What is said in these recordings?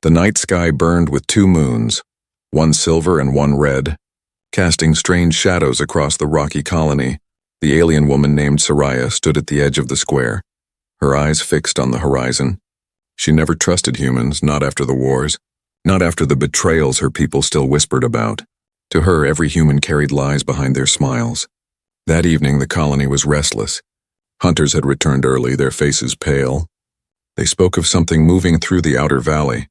The night sky burned with two moons, one silver and one red, casting strange shadows across the rocky colony. The alien woman named Soraya stood at the edge of the square, her eyes fixed on the horizon. She never trusted humans, not after the wars, not after the betrayals her people still whispered about. To her, every human carried lies behind their smiles. That evening, the colony was restless. Hunters had returned early, their faces pale. They spoke of something moving through the outer valley.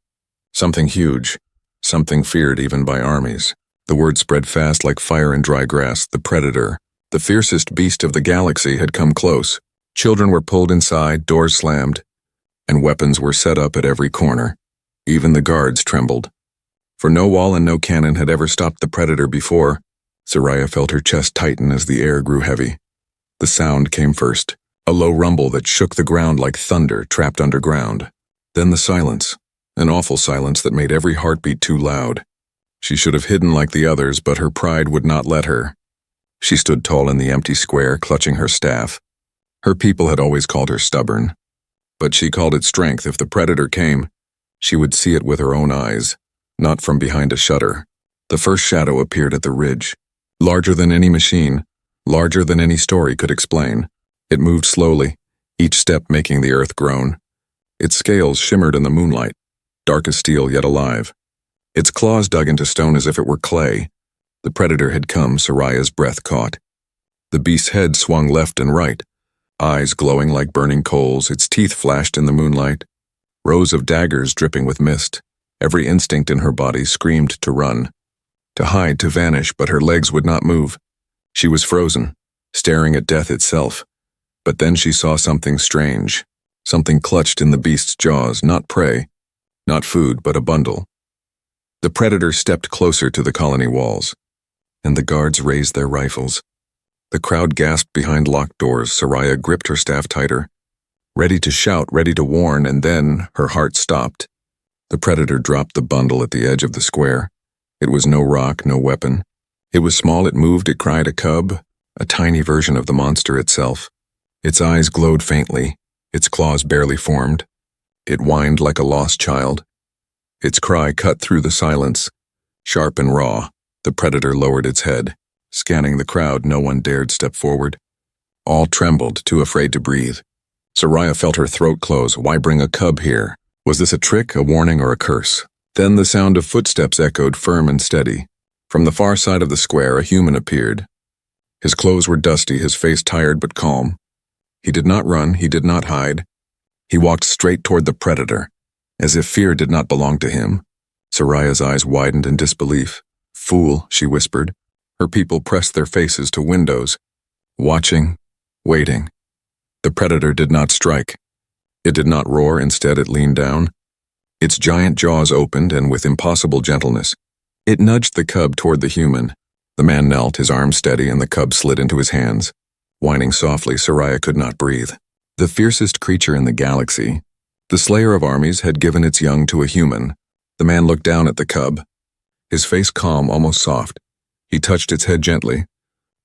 Something huge, something feared even by armies. The word spread fast like fire in dry grass. The predator, the fiercest beast of the galaxy, had come close. Children were pulled inside, doors slammed, and weapons were set up at every corner. Even the guards trembled. For no wall and no cannon had ever stopped the predator before. Soraya felt her chest tighten as the air grew heavy. The sound came first, a low rumble that shook the ground like thunder trapped underground. Then the silence, an awful silence that made every heartbeat too loud. She should have hidden like the others, but her pride would not let her. She stood tall in the empty square, clutching her staff. Her people had always called her stubborn, but she called it strength. If the predator came, she would see it with her own eyes, not from behind a shutter. The first shadow appeared at the ridge, larger than any machine, larger than any story could explain. It moved slowly, each step making the earth groan. Its scales shimmered in the moonlight, dark as steel yet alive. Its claws dug into stone as if it were clay. The predator had come, Soraya's breath caught. The beast's head swung left and right, eyes glowing like burning coals, its teeth flashed in the moonlight. Rows of daggers dripping with mist. Every instinct in her body screamed to run, to hide, to vanish, but her legs would not move. She was frozen, staring at death itself. But then she saw something strange. Something clutched in the beast's jaws, not prey, not food, but a bundle. The predator stepped closer to the colony walls, and the guards raised their rifles. The crowd gasped behind locked doors. Soraya gripped her staff tighter, ready to shout, ready to warn, and then her heart stopped. The predator dropped the bundle at the edge of the square. It was no rock, no weapon. It was small, it moved, it cried, a cub, a tiny version of the monster itself. Its eyes glowed faintly, its claws barely formed. It whined like a lost child. Its cry cut through the silence, sharp and raw. The predator lowered its head. Scanning the crowd, no one dared step forward. All trembled, too afraid to breathe. Soraya felt her throat close. Why bring a cub here? Was this a trick, a warning, or a curse? Then the sound of footsteps echoed firm and steady. From the far side of the square, a human appeared. His clothes were dusty, his face tired but calm. He did not run, he did not hide. He walked straight toward the predator, as if fear did not belong to him. Soraya's eyes widened in disbelief. "Fool," she whispered. Her people pressed their faces to windows, watching, waiting. The predator did not strike. It did not roar, instead it leaned down. Its giant jaws opened, and with impossible gentleness, it nudged the cub toward the human. The man knelt, his arms steady, and the cub slid into his hands. Whining softly, Soraya could not breathe. The fiercest creature in the galaxy, the slayer of armies, had given its young to a human. The man looked down at the cub, his face calm, almost soft. He touched its head gently,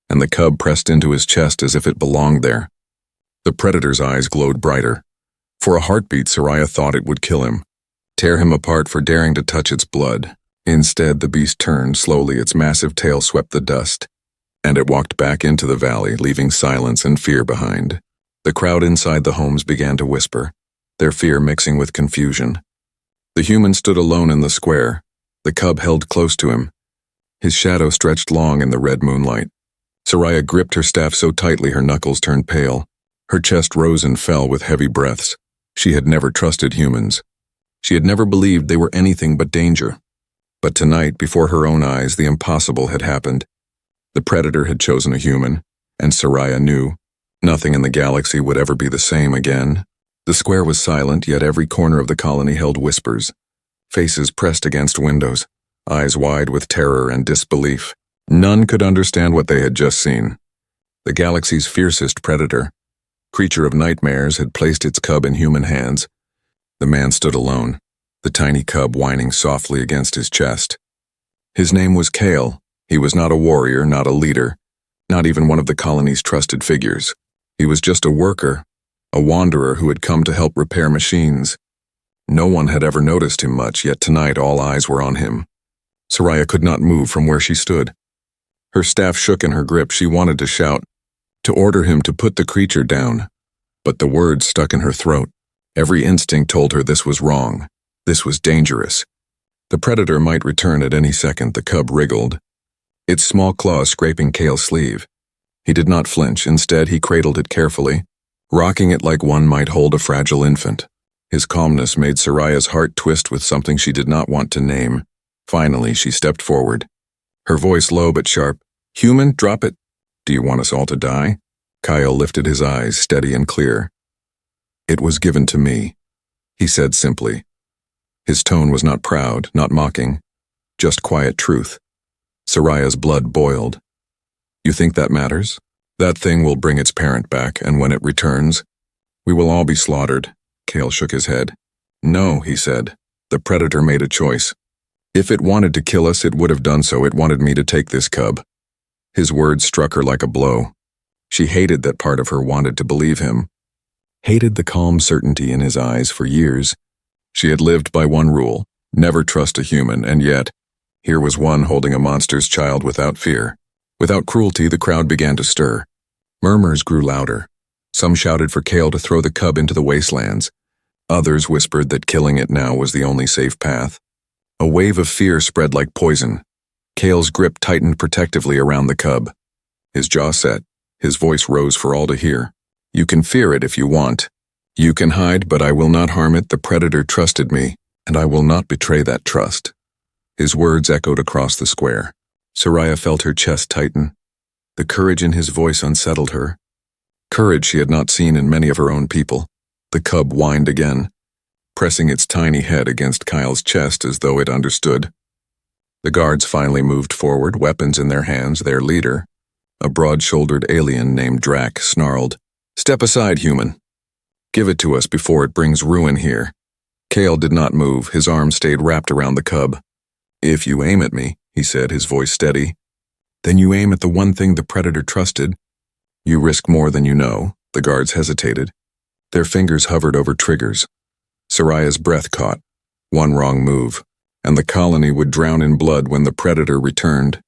and the cub pressed into his chest as if it belonged there. The predator's eyes glowed brighter. For a heartbeat, Soraya thought it would kill him, tear him apart for daring to touch its blood. Instead, the beast turned slowly, its massive tail swept the dust, and it walked back into the valley, leaving silence and fear behind. The crowd inside the homes began to whisper, their fear mixing with confusion. The human stood alone in the square, the cub held close to him. His shadow stretched long in the red moonlight. Soraya gripped her staff so tightly her knuckles turned pale. Her chest rose and fell with heavy breaths. She had never trusted humans. She had never believed they were anything but danger. But tonight, before her own eyes, the impossible had happened. The predator had chosen a human, and Soraya knew nothing in the galaxy would ever be the same again. The square was silent, yet every corner of the colony held whispers. Faces pressed against windows, eyes wide with terror and disbelief. None could understand what they had just seen. The galaxy's fiercest predator, creature of nightmares, had placed its cub in human hands. The man stood alone, the tiny cub whining softly against his chest. His name was Kale. He was not a warrior, not a leader, not even one of the colony's trusted figures. He was just a worker, a wanderer who had come to help repair machines. No one had ever noticed him much, yet tonight all eyes were on him. Soraya could not move from where she stood. Her staff shook in her grip. She wanted to shout, to order him to put the creature down, but the words stuck in her throat. Every instinct told her this was wrong. This was dangerous. The predator might return at any second. The cub wriggled, its small claws scraping Kale's sleeve. He did not flinch. Instead, he cradled it carefully, rocking it like one might hold a fragile infant. His calmness made Soraya's heart twist with something she did not want to name. Finally, she stepped forward, her voice low but sharp. "Human, drop it. Do you want us all to die?" Kyle lifted his eyes, steady and clear. "It was given to me," he said simply. His tone was not proud, not mocking, just quiet truth. Soraya's blood boiled. "You think that matters? That thing will bring its parent back, and when it returns, we will all be slaughtered." Kale shook his head. "No," he said. "The predator made a choice. If it wanted to kill us, it would have done so. It wanted me to take this cub." His words struck her like a blow. She hated that part of her wanted to believe him, hated the calm certainty in his eyes. For years, she had lived by one rule: never trust a human, and yet, here was one holding a monster's child without fear. Without cruelty, the crowd began to stir. Murmurs grew louder. Some shouted for Kale to throw the cub into the wastelands. Others whispered that killing it now was the only safe path. A wave of fear spread like poison. Kale's grip tightened protectively around the cub. His jaw set. His voice rose for all to hear. "You can fear it if you want. You can hide, but I will not harm it. The predator trusted me, and I will not betray that trust." His words echoed across the square. Soraya felt her chest tighten. The courage in his voice unsettled her. Courage she had not seen in many of her own people. The cub whined again, pressing its tiny head against Kyle's chest as though it understood. The guards finally moved forward, weapons in their hands. Their leader, a broad-shouldered alien named Drac, snarled, "Step aside, human. Give it to us before it brings ruin here." Kale did not move. His arm stayed wrapped around the cub. "If you aim at me," he said, his voice steady, "then you aim at the one thing the predator trusted. You risk more than you know." The guards hesitated. Their fingers hovered over triggers. Soraya's breath caught. One wrong move, and the colony would drown in blood when the predator returned.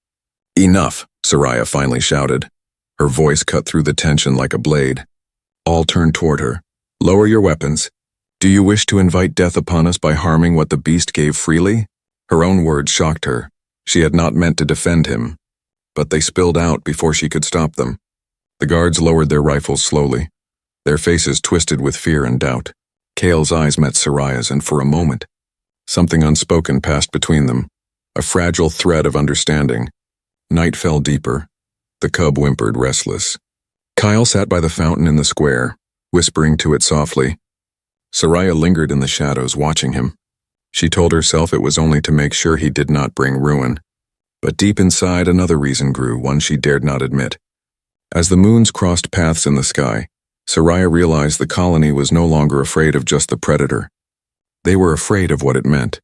"Enough," Soraya finally shouted. Her voice cut through the tension like a blade. All turned toward her. "Lower your weapons. Do you wish to invite death upon us by harming what the beast gave freely?" Her own words shocked her. She had not meant to defend him, but they spilled out before she could stop them. The guards lowered their rifles slowly, their faces twisted with fear and doubt. Kale's eyes met Soraya's, and for a moment, something unspoken passed between them, a fragile thread of understanding. Night fell deeper. The cub whimpered, restless. Kyle sat by the fountain in the square, whispering to it softly. Soraya lingered in the shadows, watching him. She told herself it was only to make sure he did not bring ruin. But deep inside, another reason grew, one she dared not admit. As the moons crossed paths in the sky, Soraya realized the colony was no longer afraid of just the predator. They were afraid of what it meant,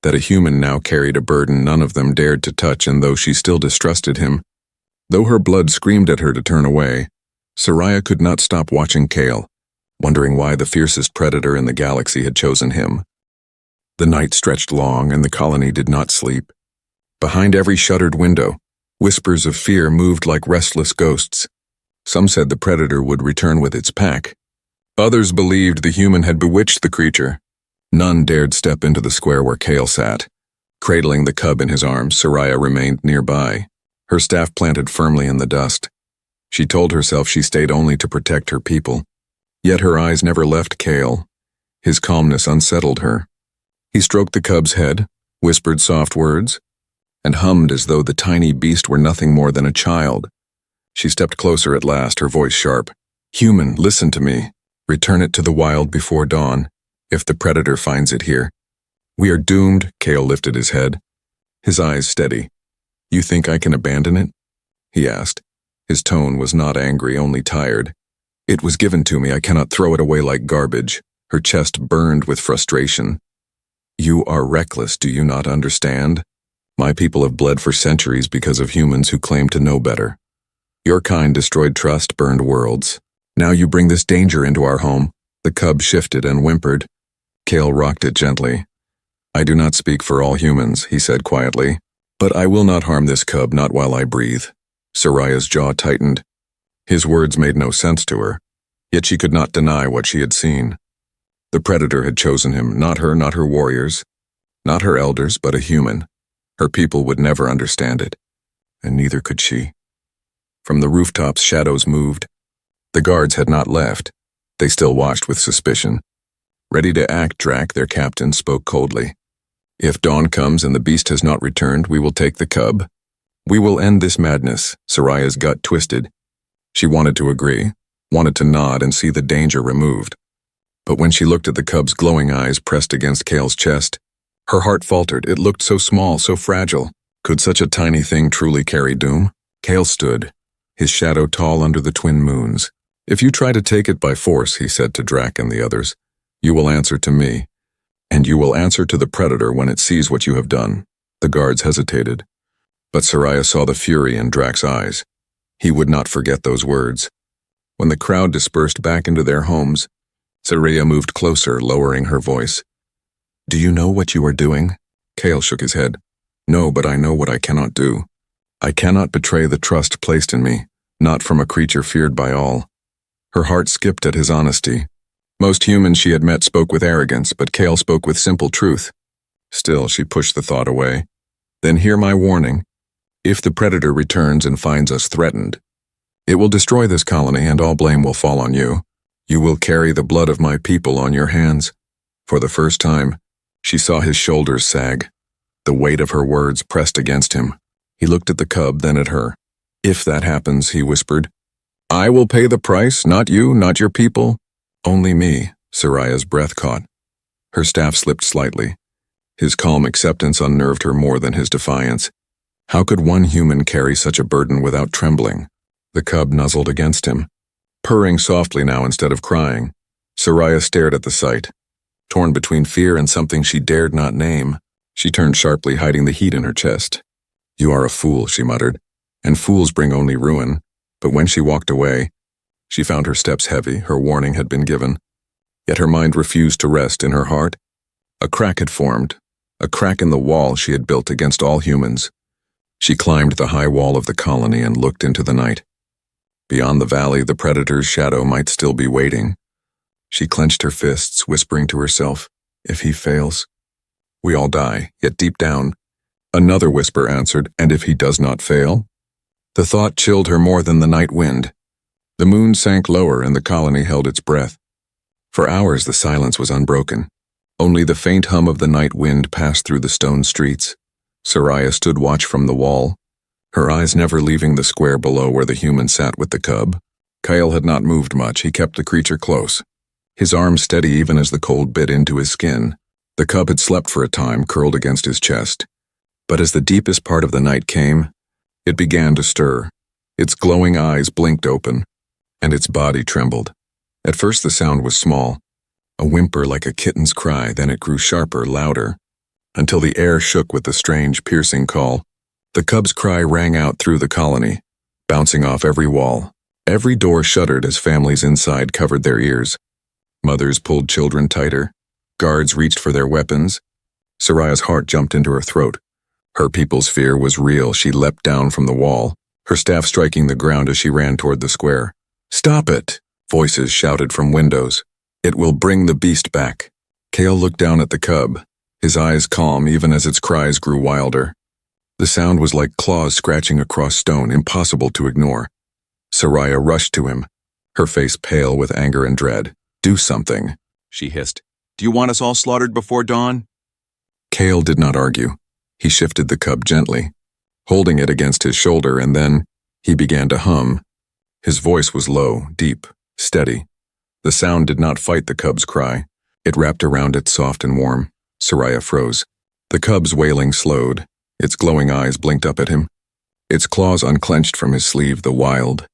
that a human now carried a burden none of them dared to touch, and though she still distrusted him, though her blood screamed at her to turn away, Soraya could not stop watching Kale, wondering why the fiercest predator in the galaxy had chosen him. The night stretched long, and the colony did not sleep. Behind every shuttered window, whispers of fear moved like restless ghosts. Some said the predator would return with its pack. Others believed the human had bewitched the creature. None dared step into the square where Kale sat. Cradling the cub in his arms, Soraya remained nearby, her staff planted firmly in the dust. She told herself she stayed only to protect her people. Yet her eyes never left Kale. His calmness unsettled her. He stroked the cub's head, whispered soft words, and hummed as though the tiny beast were nothing more than a child. She stepped closer at last, her voice sharp. "Human, listen to me. Return it to the wild before dawn, if the predator finds it here. We are doomed." Kale lifted his head, his eyes steady. "You think I can abandon it?" he asked. His tone was not angry, only tired. "It was given to me. I cannot throw it away like garbage." Her chest burned with frustration. "You are reckless, do you not understand? My people have bled for centuries because of humans who claim to know better. Your kind destroyed trust, burned worlds. Now you bring this danger into our home." The cub shifted and whimpered. Kale rocked it gently. I do not speak for all humans, he said quietly, but I will not harm this cub, not while I breathe. Soraya's jaw tightened. His words made no sense to her, yet she could not deny what she had seen. The predator had chosen him, not her warriors, not her elders, but a human. Her people would never understand it, and neither could she. From the rooftops, shadows moved. The guards had not left. They still watched with suspicion. Ready to act, Drac, their captain, spoke coldly. If dawn comes and the beast has not returned, we will take the cub. We will end this madness. Soraya's gut twisted. She wanted to agree, wanted to nod and see the danger removed. But when she looked at the cub's glowing eyes pressed against Kale's chest, her heart faltered. It looked so small, so fragile. Could such a tiny thing truly carry doom? Kale stood, his shadow tall under the twin moons. If you try to take it by force, he said to Drac and the others, you will answer to me, and you will answer to the predator when it sees what you have done. The guards hesitated, but Soraya saw the fury in Drac's eyes. He would not forget those words. When the crowd dispersed back into their homes, Soraya moved closer, lowering her voice. Do you know what you are doing? Kale shook his head. No, but I know what I cannot do. I cannot betray the trust placed in me, not from a creature feared by all. Her heart skipped at his honesty. Most humans she had met spoke with arrogance, but Kale spoke with simple truth. Still, she pushed the thought away. Then hear my warning. If the predator returns and finds us threatened, it will destroy this colony and all blame will fall on you. You will carry the blood of my people on your hands. For the first time, she saw his shoulders sag. The weight of her words pressed against him. He looked at the cub, then at her. If that happens, he whispered, I will pay the price, not you, not your people. Only me. Soraya's breath caught. Her staff slipped slightly. His calm acceptance unnerved her more than his defiance. How could one human carry such a burden without trembling? The cub nuzzled against him, purring softly now instead of crying. Soraya stared at the sight, torn between fear and something she dared not name. She turned sharply, hiding the heat in her chest. You are a fool, she muttered, and fools bring only ruin. But when she walked away, she found her steps heavy. Her warning had been given. Yet her mind refused to rest. In her heart, a crack had formed, a crack in the wall she had built against all humans. She climbed the high wall of the colony and looked into the night. Beyond the valley, the predator's shadow might still be waiting. She clenched her fists, whispering to herself, if he fails, we all die. Yet deep down, another whisper answered, and if he does not fail? The thought chilled her more than the night wind. The moon sank lower and the colony held its breath. For hours the silence was unbroken. Only the faint hum of the night wind passed through the stone streets. Soraya stood watch from the wall, her eyes never leaving the square below where the human sat with the cub. Kale had not moved much. He kept the creature close, his arms steady even as the cold bit into his skin. The cub had slept for a time, curled against his chest. But as the deepest part of the night came, it began to stir. Its glowing eyes blinked open, and its body trembled. At first the sound was small, a whimper like a kitten's cry, then it grew sharper, louder, until the air shook with the strange, piercing call. The cub's cry rang out through the colony, bouncing off every wall. Every door shuddered as families inside covered their ears. Mothers pulled children tighter. Guards reached for their weapons. Soraya's heart jumped into her throat. Her people's fear was real. She leapt down from the wall, her staff striking the ground as she ran toward the square. Stop it! Voices shouted from windows. It will bring the beast back. Kale looked down at the cub, his eyes calm even as its cries grew wilder. The sound was like claws scratching across stone, impossible to ignore. Soraya rushed to him, her face pale with anger and dread. Do something, she hissed. Do you want us all slaughtered before dawn? Kale did not argue. He shifted the cub gently, holding it against his shoulder, and then he began to hum. His voice was low, deep, steady. The sound did not fight the cub's cry. It wrapped around it soft and warm. Soraya froze. The cub's wailing slowed. Its glowing eyes blinked up at him. Its claws unclenched from his sleeve, the wild,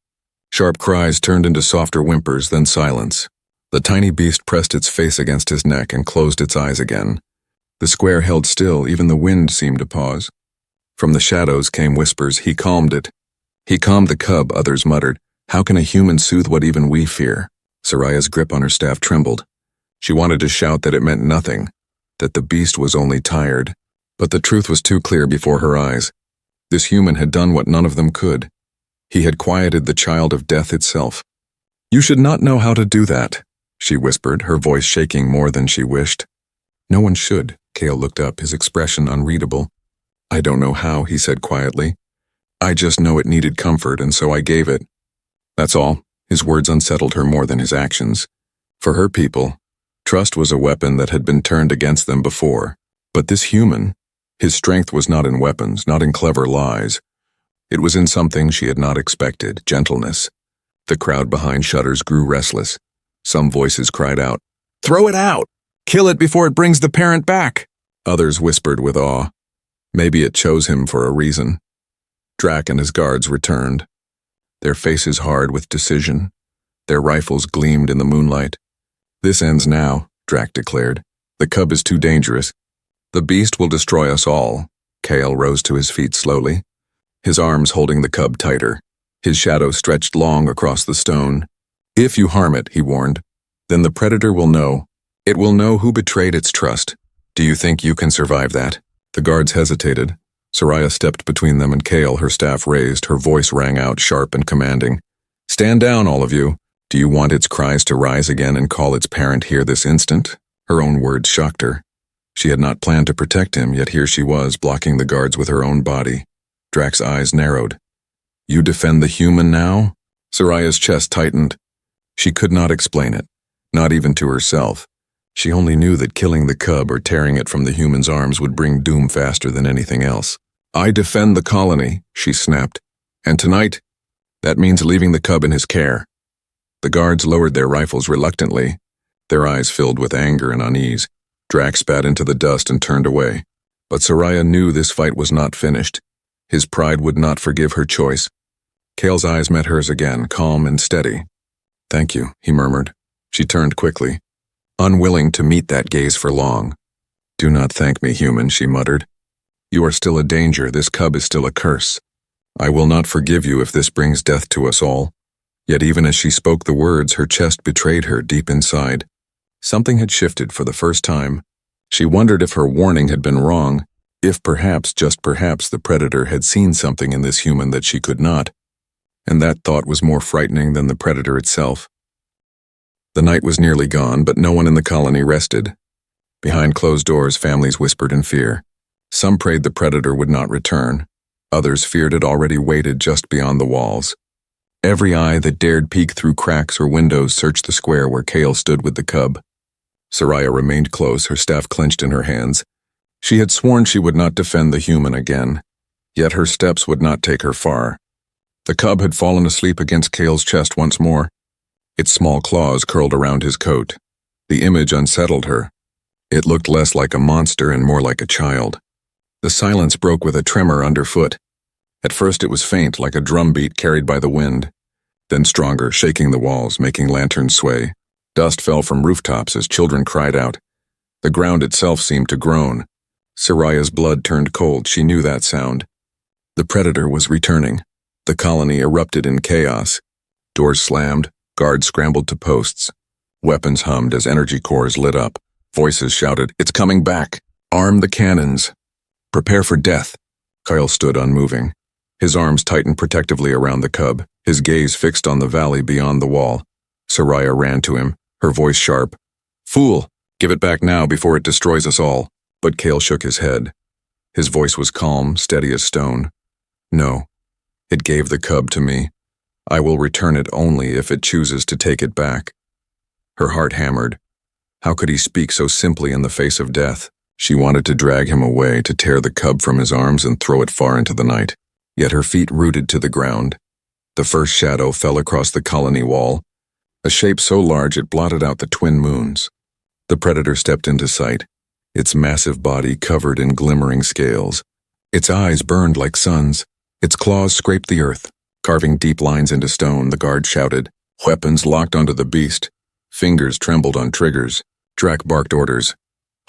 sharp cries turned into softer whimpers, then silence. The tiny beast pressed its face against his neck and closed its eyes again. The square held still, even the wind seemed to pause. From the shadows came whispers. He calmed it. He calmed the cub, others muttered. How can a human soothe what even we fear? Soraya's grip on her staff trembled. She wanted to shout that it meant nothing, that the beast was only tired, but the truth was too clear before her eyes. This human had done what none of them could. He had quieted the child of death itself. "You should not know how to do that," she whispered, her voice shaking more than she wished. "No one should." Cale looked up, his expression unreadable. "I don't know how," he said quietly. "I just know it needed comfort, and so I gave it. That's all." His words unsettled her more than his actions. For her people, trust was a weapon that had been turned against them before. But this human, his strength was not in weapons, not in clever lies. It was in something she had not expected, gentleness. The crowd behind shutters grew restless. Some voices cried out, "Throw it out! Kill it before it brings the parent back!" Others whispered with awe. Maybe it chose him for a reason. Drac and his guards returned, their faces hard with decision. Their rifles gleamed in the moonlight. "This ends now," Drac declared. "The cub is too dangerous. The beast will destroy us all." Cale rose to his feet slowly, his arms holding the cub tighter. His shadow stretched long across the stone. "If you harm it," he warned, "then the predator will know. It will know who betrayed its trust. Do you think you can survive that?" The guards hesitated. Soraya stepped between them and Cale, her staff raised, her voice rang out sharp and commanding. "Stand down, all of you. Do you want its cries to rise again and call its parent here this instant?" Her own words shocked her. She had not planned to protect him, yet here she was, blocking the guards with her own body. Drac's eyes narrowed. "You defend the human now?" Soraya's chest tightened. She could not explain it, not even to herself. She only knew that killing the cub or tearing it from the human's arms would bring doom faster than anything else. "I defend the colony," she snapped. "And tonight, that means leaving the cub in his care." The guards lowered their rifles reluctantly, their eyes filled with anger and unease. Drac spat into the dust and turned away. But Soraya knew this fight was not finished. His pride would not forgive her choice. Cale's eyes met hers again, calm and steady. "Thank you," he murmured. She turned quickly, unwilling to meet that gaze for long. "Do not thank me, human," she muttered. "You are still a danger. This cub is still a curse. I will not forgive you if this brings death to us all." Yet even as she spoke the words, her chest betrayed her deep inside. Something had shifted for the first time. She wondered if her warning had been wrong, if perhaps, just perhaps, the predator had seen something in this human that she could not. And that thought was more frightening than the predator itself. The night was nearly gone, but no one in the colony rested. Behind closed doors, families whispered in fear. Some prayed the predator would not return. Others feared it already waited just beyond the walls. Every eye that dared peek through cracks or windows searched the square where Cale stood with the cub. Soraya remained close, her staff clenched in her hands. She had sworn she would not defend the human again, yet her steps would not take her far. The cub had fallen asleep against Cale's chest once more. Its small claws curled around his coat. The image unsettled her. It looked less like a monster and more like a child. The silence broke with a tremor underfoot. At first it was faint, like a drumbeat carried by the wind, then stronger, shaking the walls, making lanterns sway. Dust fell from rooftops as children cried out. The ground itself seemed to groan. Soraya's blood turned cold. She knew that sound. The predator was returning. The colony erupted in chaos. Doors slammed, guards scrambled to posts. Weapons hummed as energy cores lit up. Voices shouted, "It's coming back! Arm the cannons! Prepare for death!" Kyle stood unmoving. His arms tightened protectively around the cub, his gaze fixed on the valley beyond the wall. Soraya ran to him, her voice sharp. "Fool! Give it back now before it destroys us all." But Cale shook his head. His voice was calm, steady as stone. "No. It gave the cub to me. I will return it only if it chooses to take it back." Her heart hammered. How could he speak so simply in the face of death? She wanted to drag him away, to tear the cub from his arms and throw it far into the night. Yet her feet rooted to the ground. The first shadow fell across the colony wall, a shape so large it blotted out the twin moons. The predator stepped into sight, its massive body covered in glimmering scales. Its eyes burned like suns. Its claws scraped the earth, carving deep lines into stone. The guard shouted, weapons locked onto the beast. Fingers trembled on triggers. Drac barked orders.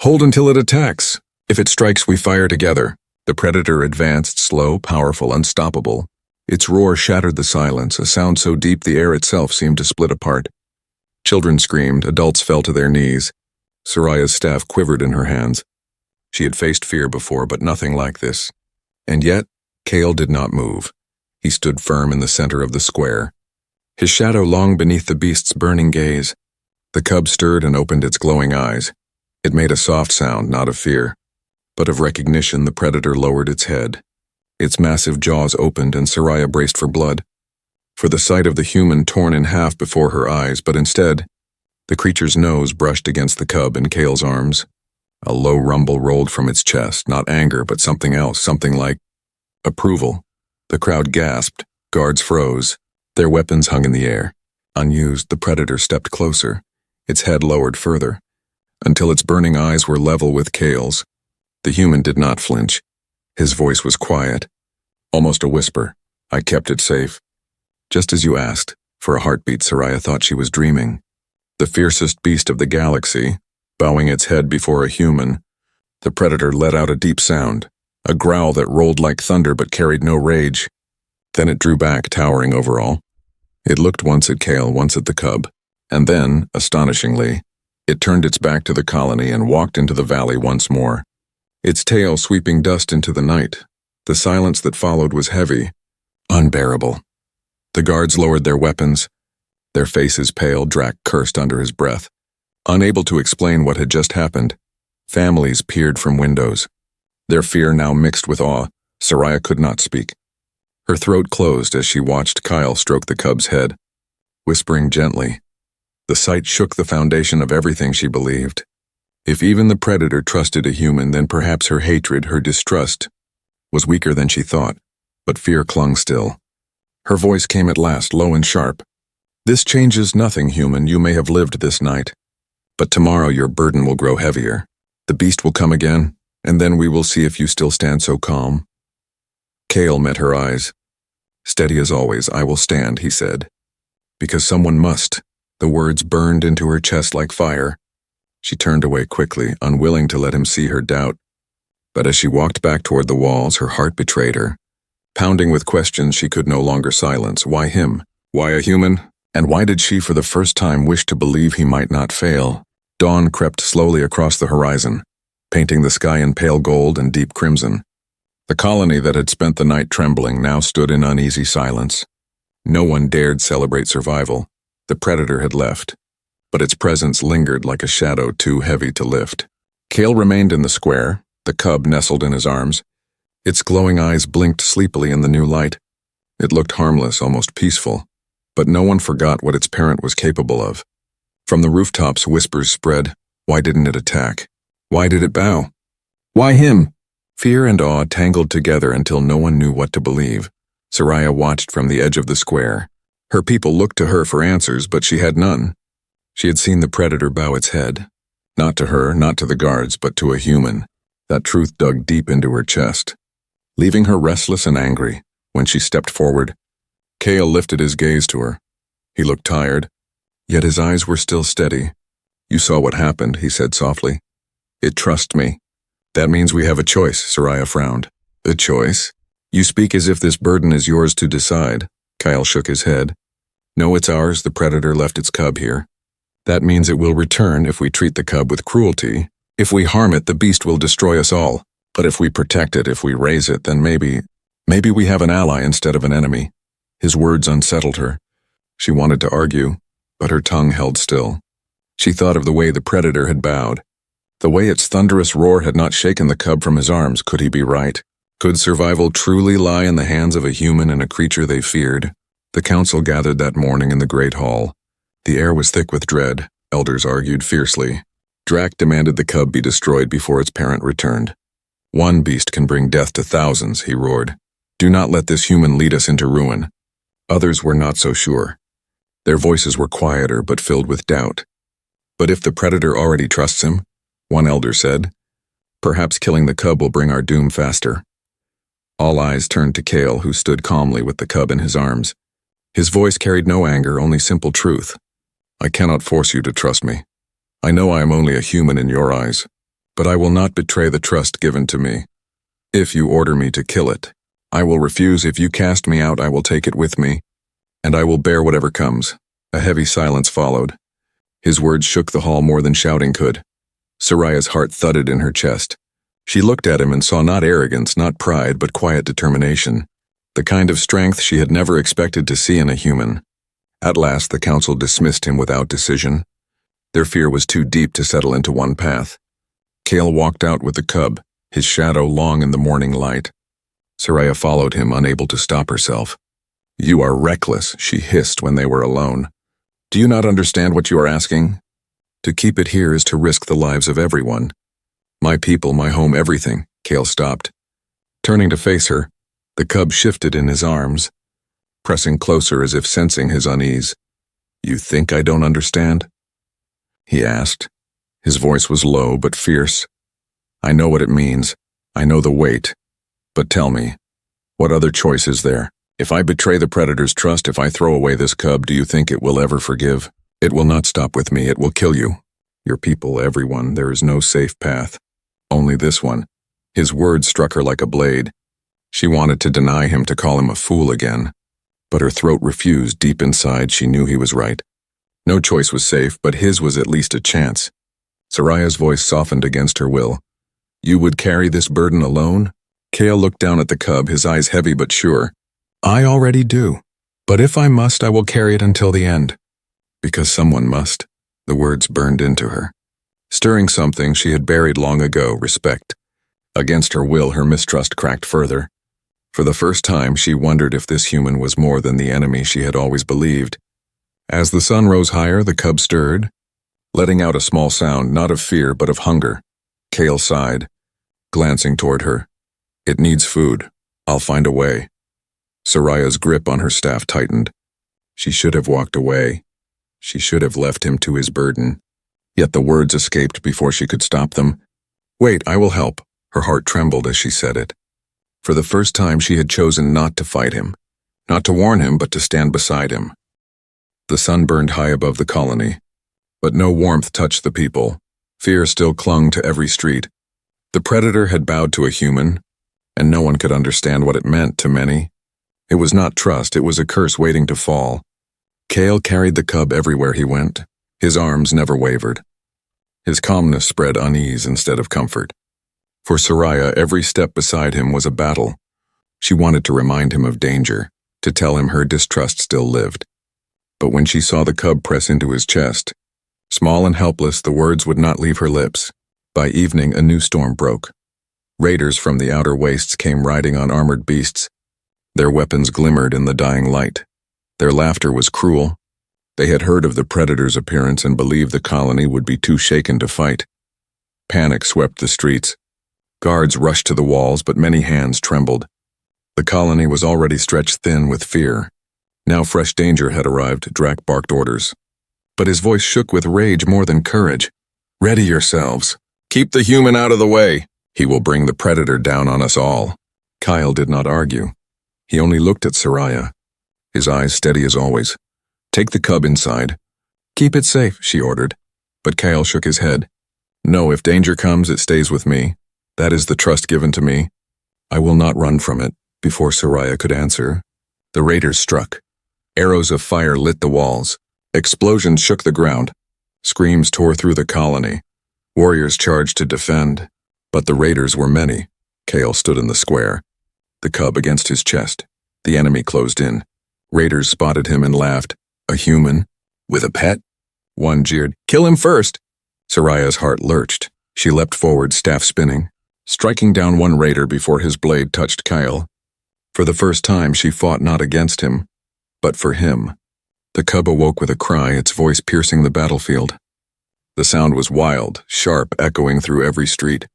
"Hold until it attacks. If it strikes, we fire together." The predator advanced, slow, powerful, unstoppable. Its roar shattered the silence, a sound so deep the air itself seemed to split apart. Children screamed, adults fell to their knees. Soraya's staff quivered in her hands. She had faced fear before, but nothing like this. And yet, Kale did not move. He stood firm in the center of the square, his shadow long beneath the beast's burning gaze. The cub stirred and opened its glowing eyes. It made a soft sound, not of fear, but of recognition. The predator lowered its head. Its massive jaws opened and Soraya braced for blood, for the sight of the human torn in half before her eyes, but instead, the creature's nose brushed against the cub in Kale's arms. A low rumble rolled from its chest, not anger, but something else, something like approval. The crowd gasped, guards froze, their weapons hung in the air. Unused, the predator stepped closer, its head lowered further, until its burning eyes were level with Kale's. The human did not flinch. His voice was quiet, almost a whisper. I kept it safe. Just as you asked. For a heartbeat, Soraya thought she was dreaming. The fiercest beast of the galaxy, bowing its head before a human, the predator let out a deep sound, a growl that rolled like thunder but carried no rage. Then it drew back, towering over all. It looked once at Kale, once at the cub, and then, astonishingly, it turned its back to the colony and walked into the valley once more, its tail sweeping dust into the night. The silence that followed was heavy, unbearable. The guards lowered their weapons, their faces pale. Drac cursed under his breath. Unable to explain what had just happened, families peered from windows, their fear now mixed with awe. Soraya could not speak. Her throat closed as she watched Kyle stroke the cub's head, whispering gently. The sight shook the foundation of everything she believed. If even the predator trusted a human, then perhaps her hatred, her distrust, was weaker than she thought, but fear clung still. Her voice came at last, low and sharp. This changes nothing, human. You may have lived this night, but tomorrow your burden will grow heavier. The beast will come again, and then we will see if you still stand so calm. Kale met her eyes. Steady as always, I will stand, he said. Because someone must. The words burned into her chest like fire. She turned away quickly, unwilling to let him see her doubt. But as she walked back toward the walls, her heart betrayed her. Pounding with questions she could no longer silence. Why him? Why a human? And why did she for the first time wish to believe he might not fail? Dawn crept slowly across the horizon, painting the sky in pale gold and deep crimson. The colony that had spent the night trembling now stood in uneasy silence. No one dared celebrate survival. The predator had left, but its presence lingered like a shadow too heavy to lift. Kale remained in the square, the cub nestled in his arms. Its glowing eyes blinked sleepily in the new light. It looked harmless, almost peaceful, but no one forgot what its parent was capable of. From the rooftops, whispers spread. Why didn't it attack? Why did it bow? Why him? Fear and awe tangled together until no one knew what to believe. Soraya watched from the edge of the square. Her people looked to her for answers, but she had none. She had seen the predator bow its head. Not to her, not to the guards, but to a human. That truth dug deep into her chest, leaving her restless and angry. When she stepped forward, Kale lifted his gaze to her. He looked tired, yet his eyes were still steady. You saw what happened, he said softly. It trusts me. That means we have a choice, Soraya frowned. A choice? You speak as if this burden is yours to decide. Kyle shook his head. No, it's ours. The predator left its cub here. That means it will return if we treat the cub with cruelty. If we harm it, the beast will destroy us all. But if we protect it, if we raise it, then maybe we have an ally instead of an enemy. His words unsettled her. She wanted to argue, but her tongue held still. She thought of the way the predator had bowed. The way its thunderous roar had not shaken the cub from his arms. Could he be right? Could survival truly lie in the hands of a human and a creature they feared? The council gathered that morning in the great hall. The air was thick with dread. Elders argued fiercely. Drac demanded the cub be destroyed before its parent returned. One beast can bring death to thousands, he roared. Do not let this human lead us into ruin. Others were not so sure. Their voices were quieter but filled with doubt. But if the predator already trusts him, one elder said, perhaps killing the cub will bring our doom faster. All eyes turned to Kale, who stood calmly with the cub in his arms. His voice carried no anger, only simple truth. I cannot force you to trust me. I know I am only a human in your eyes, but I will not betray the trust given to me. If you order me to kill it, I will refuse. If you cast me out, I will take it with me, and I will bear whatever comes. A heavy silence followed. His words shook the hall more than shouting could. Soraya's heart thudded in her chest. She looked at him and saw not arrogance, not pride, but quiet determination, the kind of strength she had never expected to see in a human. At last, the council dismissed him without decision. Their fear was too deep to settle into one path. Kale walked out with the cub, his shadow long in the morning light. Soraya followed him, unable to stop herself. "You are reckless," she hissed when they were alone. "Do you not understand what you are asking? To keep it here is to risk the lives of everyone. My people, my home, everything." Kale stopped. Turning to face her, the cub shifted in his arms, pressing closer as if sensing his unease. "You think I don't understand?" he asked. His voice was low but fierce. "I know what it means. I know the weight. But tell me, what other choice is there? If I betray the Predator's trust, if I throw away this cub, do you think it will ever forgive? It will not stop with me. It will kill you. Your people, everyone. There is no safe path. Only this one." His words struck her like a blade. She wanted to deny him, to call him a fool again. But her throat refused. Deep inside, she knew he was right. No choice was safe, but his was at least a chance. Soraya's voice softened against her will. "You would carry this burden alone?" Kale looked down at the cub, his eyes heavy but sure. "I already do. But if I must, I will carry it until the end." Because someone must. The words burned into her, stirring something she had buried long ago, respect. Against her will, her mistrust cracked further. For the first time, she wondered if this human was more than the enemy she had always believed. As the sun rose higher, the cub stirred, letting out a small sound, not of fear but of hunger. Kale sighed, glancing toward her. "It needs food. I'll find a way." Soraya's grip on her staff tightened. She should have walked away. She should have left him to his burden. Yet the words escaped before she could stop them. "Wait, I will help." Her heart trembled as she said it. For the first time, she had chosen not to fight him, not to warn him, but to stand beside him. The sun burned high above the colony, but no warmth touched the people. Fear still clung to every street. The Predator had bowed to a human, and no one could understand what it meant to many. It was not trust, it was a curse waiting to fall. Kale carried the cub everywhere he went. His arms never wavered. His calmness spread unease instead of comfort. For Soraya, every step beside him was a battle. She wanted to remind him of danger, to tell him her distrust still lived. But when she saw the cub press into his chest, small and helpless, the words would not leave her lips. By evening, a new storm broke. Raiders from the outer wastes came riding on armored beasts. Their weapons glimmered in the dying light. Their laughter was cruel. They had heard of the Predator's appearance and believed the colony would be too shaken to fight. Panic swept the streets. Guards rushed to the walls, but many hands trembled. The colony was already stretched thin with fear. Now fresh danger had arrived. Drac barked orders. But his voice shook with rage more than courage. "Ready yourselves. Keep the human out of the way. He will bring the Predator down on us all." Kyle did not argue. He only looked at Soraya, his eyes steady as always. "Take the cub inside." "Keep it safe," she ordered. But Kyle shook his head. "No, if danger comes, it stays with me. That is the trust given to me. I will not run from it." Before Soraya could answer, the raiders struck. Arrows of fire lit the walls. Explosions shook the ground. Screams tore through the colony. Warriors charged to defend. But the raiders were many. Kale stood in the square, the cub against his chest. The enemy closed in. Raiders spotted him and laughed. "A human? With a pet?" One jeered. "Kill him first!" Soraya's heart lurched. She leapt forward, staff spinning, striking down one raider before his blade touched Kyle. For the first time, she fought not against him, but for him. The cub awoke with a cry, its voice piercing the battlefield. The sound was wild, sharp, echoing through every street.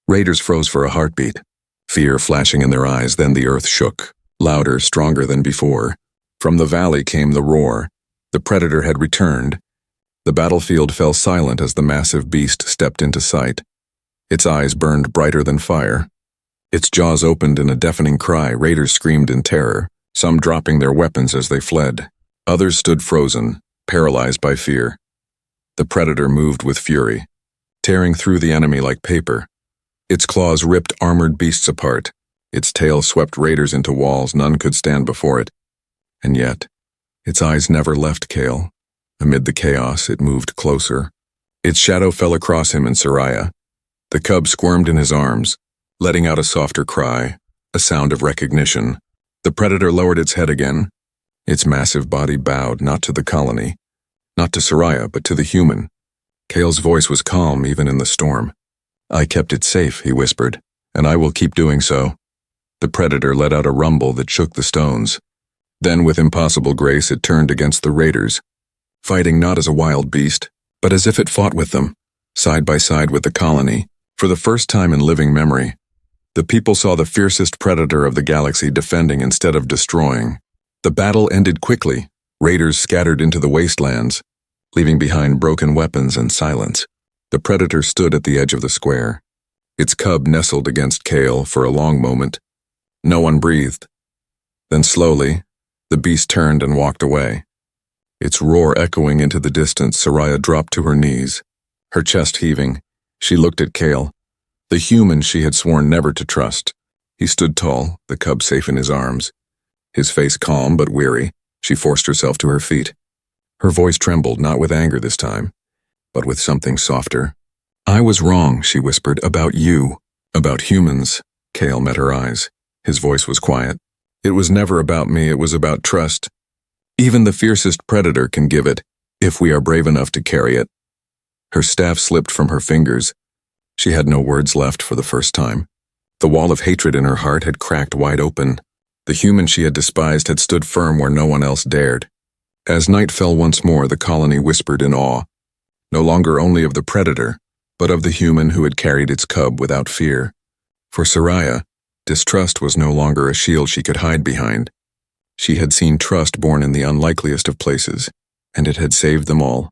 Raiders froze for a heartbeat, fear flashing in their eyes. Then the earth shook, louder, stronger than before. From the valley came the roar. The Predator had returned. The battlefield fell silent as the massive beast stepped into sight. Its eyes burned brighter than fire. Its jaws opened in a deafening cry. Raiders screamed in terror, some dropping their weapons as they fled. Others stood frozen, paralyzed by fear. The Predator moved with fury, tearing through the enemy like paper. Its claws ripped armored beasts apart. Its tail swept raiders into walls. None could stand before it. And yet, its eyes never left Kale. Amid the chaos, it moved closer, Its shadow fell across him and Soraya. The cub squirmed in his arms, letting out a softer cry, a sound of recognition. The predator lowered its head again. Its massive body bowed not to the colony, not to Soraya, but to the human. Kale's voice was calm even in the storm. "I kept it safe," he whispered, "and I will keep doing so." The predator let out a rumble that shook the stones. Then, with impossible grace, it turned against the raiders, fighting not as a wild beast, but as if it fought with them, side by side with the colony. For the first time in living memory, the people saw the fiercest predator of the galaxy defending instead of destroying. The battle ended quickly. Raiders scattered into the wastelands, leaving behind broken weapons and silence. The predator stood at the edge of the square. Its cub nestled against Kale for a long moment. No one breathed. Then slowly, the beast turned and walked away. Its roar echoing into the distance, Soraya dropped to her knees, her chest heaving. She looked at Kale, the human she had sworn never to trust. He stood tall, the cub safe in his arms. His face calm but weary, she forced herself to her feet. Her voice trembled, not with anger this time, but with something softer. "I was wrong," she whispered, "about you, about humans." Kale met her eyes. His voice was quiet. "It was never about me, it was about trust. Even the fiercest predator can give it, if we are brave enough to carry it." Her staff slipped from her fingers. She had no words left for the first time. The wall of hatred in her heart had cracked wide open. The human she had despised had stood firm where no one else dared. As night fell once more, the colony whispered in awe, no longer only of the predator, but of the human who had carried its cub without fear. For Soraya, distrust was no longer a shield she could hide behind. She had seen trust born in the unlikeliest of places, and it had saved them all.